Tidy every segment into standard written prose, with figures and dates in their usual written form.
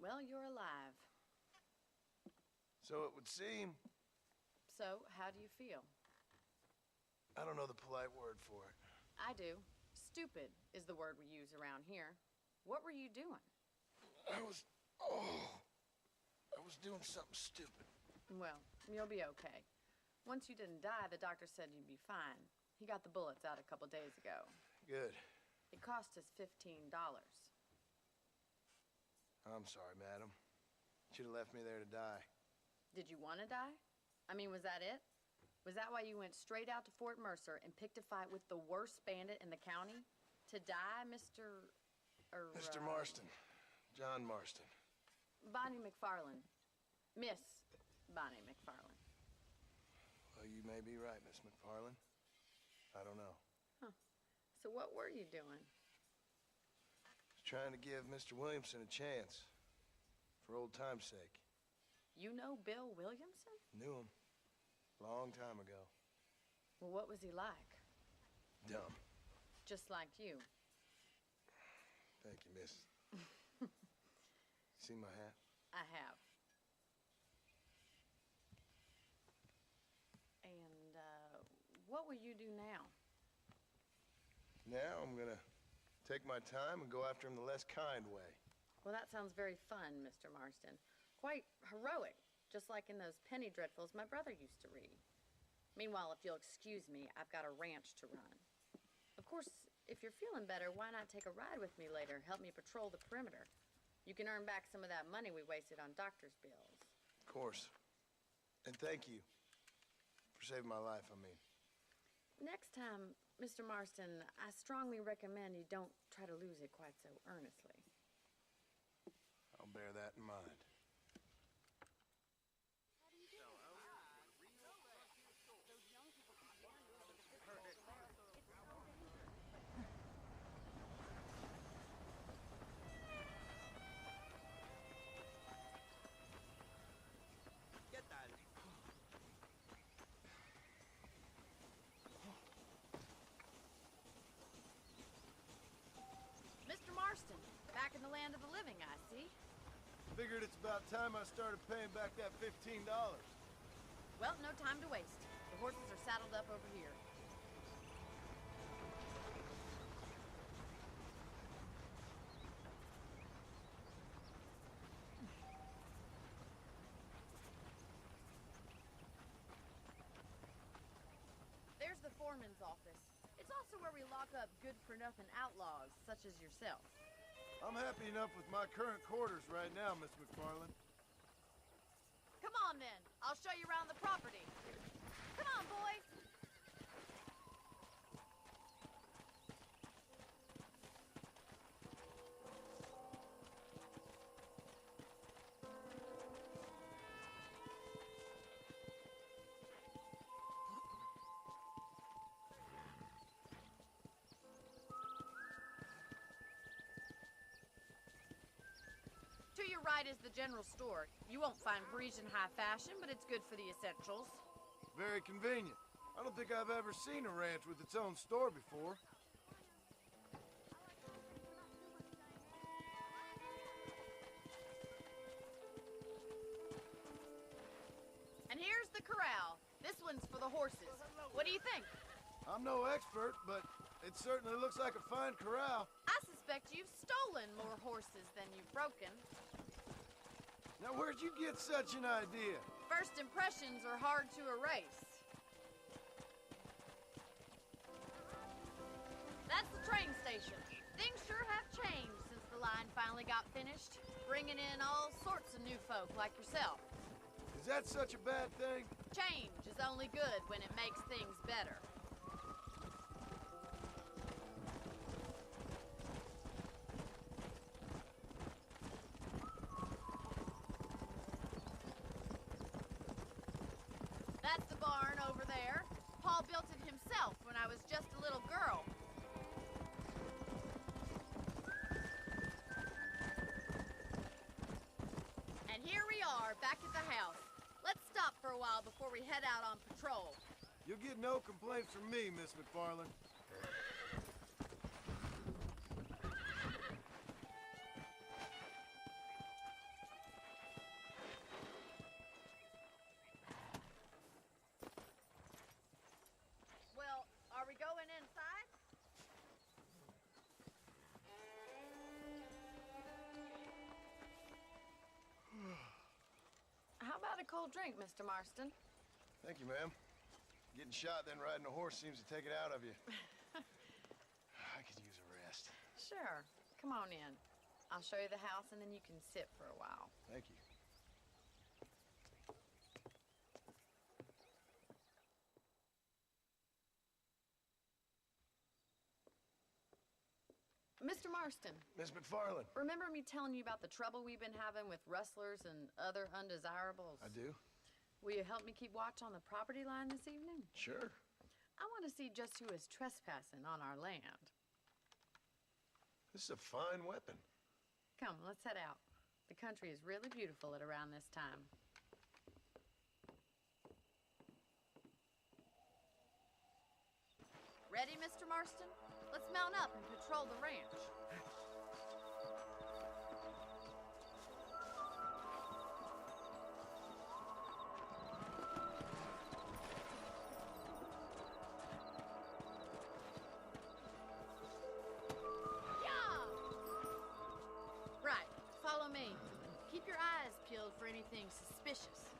Well, you're alive. So it would seem. So, how do you feel? I don't know the polite word for it. I do. Stupid is the word we use around here. What were you doing? I was doing something stupid. Well, you'll be okay. Once you didn't die, the doctor said you'd be fine. He got the bullets out a couple days ago. Good. It cost us $15. I'm sorry, madam. Should have left me there to die. Did you want to die? I mean, was that it? Was that why you went straight out to Fort Mercer and picked a fight with the worst bandit in the county? To die, Mr. Mr. Marston. John Marston. Bonnie McFarland. Miss Bonnie McFarland. Well, you may be right, Miss McFarland. I don't know. Huh. So what were you doing? I was trying to give Mr. Williamson a chance. For old time's sake. You know Bill Williamson? Knew him. Long time ago. Well, what was he like? Dumb. Just like you. Thank you, miss. See my hat? I have. And, what will you do now? Now I'm gonna take my time and go after him the less kind way. Well, that sounds very fun, Mr. Marston. Quite heroic, just like in those penny dreadfuls my brother used to read. Meanwhile, if you'll excuse me, I've got a ranch to run. Of course, if you're feeling better, why not take a ride with me later? Help me patrol the perimeter. You can earn back some of that money we wasted on doctor's bills. Of course. And thank you. For saving my life, I mean. Next time, Mr. Marston, I strongly recommend you don't try to lose it quite so earnestly. I'll bear that in mind. Mr. Marston, back in the land of the living, I see. Figured it's about time I started paying back that $15. Well, no time to waste. The horses are saddled up over here. There's the foreman's office. It's also where we lock up good-for-nothing outlaws, such as yourself. I'm happy enough with my current quarters right now, Miss McFarland. Come on, then. I'll show you around the property. Come on, boys. To your right is the general store. You won't find Parisian high fashion, but it's good for the essentials. Very convenient. I don't think I've ever seen a ranch with its own store before. And here's the corral. This one's for the horses. What do you think? I'm no expert, but it certainly looks like a fine corral. I suspect you've stolen more horses than you've broken. Now, where'd you get such an idea? First impressions are hard to erase. That's the train station. Things sure have changed since the line finally got finished, bringing in all sorts of new folk like yourself. Is that such a bad thing? Change is only good when it makes things better. That's the barn over there. Paul built it himself when I was just a little girl. And here we are, back at the house. Let's stop for a while before we head out on patrol. You'll get no complaints from me, Miss McFarland. a cold drink, Mr. Marston. Thank you, ma'am. Getting shot, then riding a horse seems to take it out of you. I could use a rest. Sure. Come on in. I'll show you the house, and then you can sit for a while. Thank you. Mr. Marston, Miss McFarland. remember me telling you about the trouble we've been having with rustlers and other undesirables? I do? Will you help me keep watch on the property line this evening? Sure. I want to see just who is trespassing on our land. This is a fine weapon. Come, let's head out. The country is really beautiful at around this time. Ready, Mr. Marston? Let's mount up and patrol the ranch. Right, follow me. Keep your eyes peeled for anything suspicious.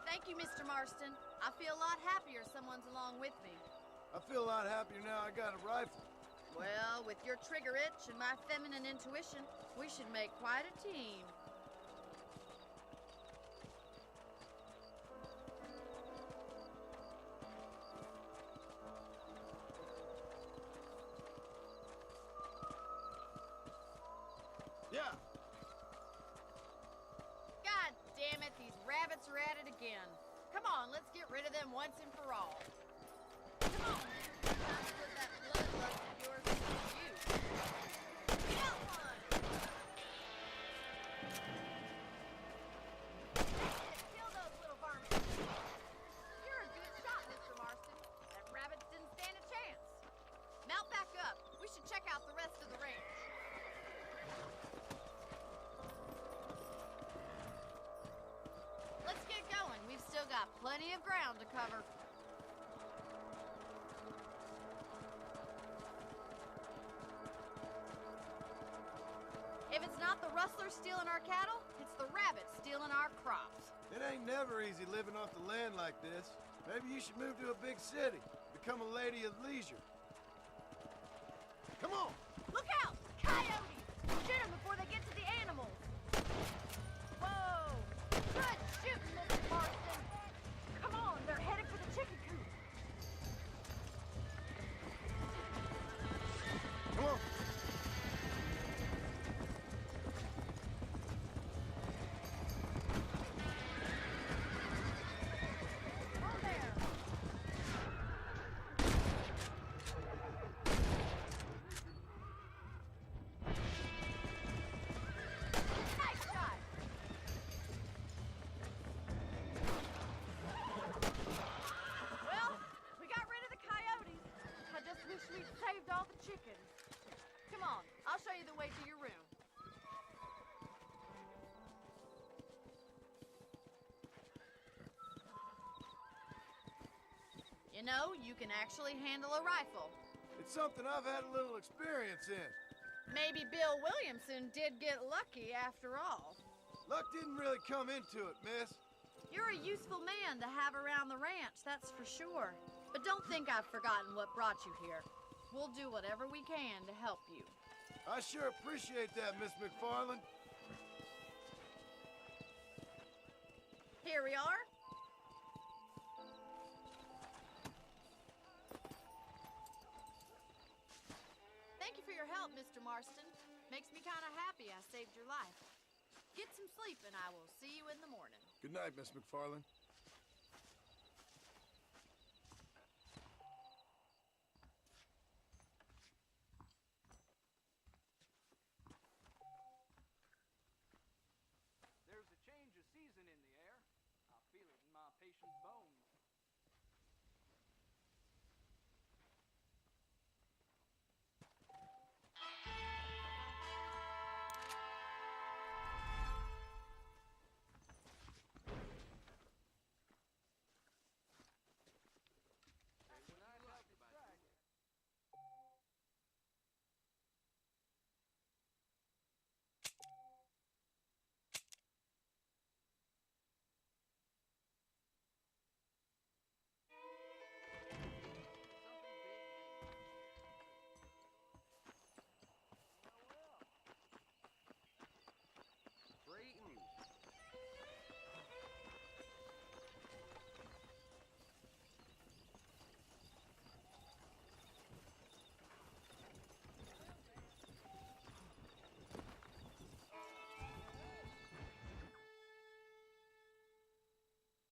Thank you, Mr. Marston. I feel a lot happier someone's along with me. I feel a lot happier now I got a rifle. Well, with your trigger itch and my feminine intuition, we should make quite a team. Yeah. God damn it, these rabbits are at it again. Come on, let's get rid of them once and for all. Come on, it's time to put that bloodlust of yours to use. Got one! Kill those little varmints. You're a good shot, Mr. Marston. That rabbits didn't stand a chance. Mount back up. We should check out the rest of the range. Let's get going. We've still got plenty of ground to cover. If it's not the rustlers stealing our cattle, it's the rabbits stealing our crops. It ain't never easy living off the land like this. Maybe you should move to a big city. Become a lady of leisure. Come on! Look out! Coyotes! Shoot them before they get to the animals! Whoa! Good shooting, Mr. Marston! Come on, they're headed for the chicken coop. Come on! Oh, there! Nice shot! Well, we got rid of the coyotes. I just wish we'd saved all the chickens. Come on, I'll show you the way to your room. You know, you can actually handle a rifle. It's something I've had a little experience in. Maybe Bill Williamson did get lucky after all. Luck didn't really come into it, miss. You're a useful man to have around the ranch, that's for sure. But don't think I've forgotten what brought you here. We'll do whatever we can to help you. I sure appreciate that, Miss McFarland. Here we are. Thank you for your help, Mr. Marston. Makes me kind of happy I saved your life. Get some sleep and I will see you in the morning. Good night, Miss McFarland.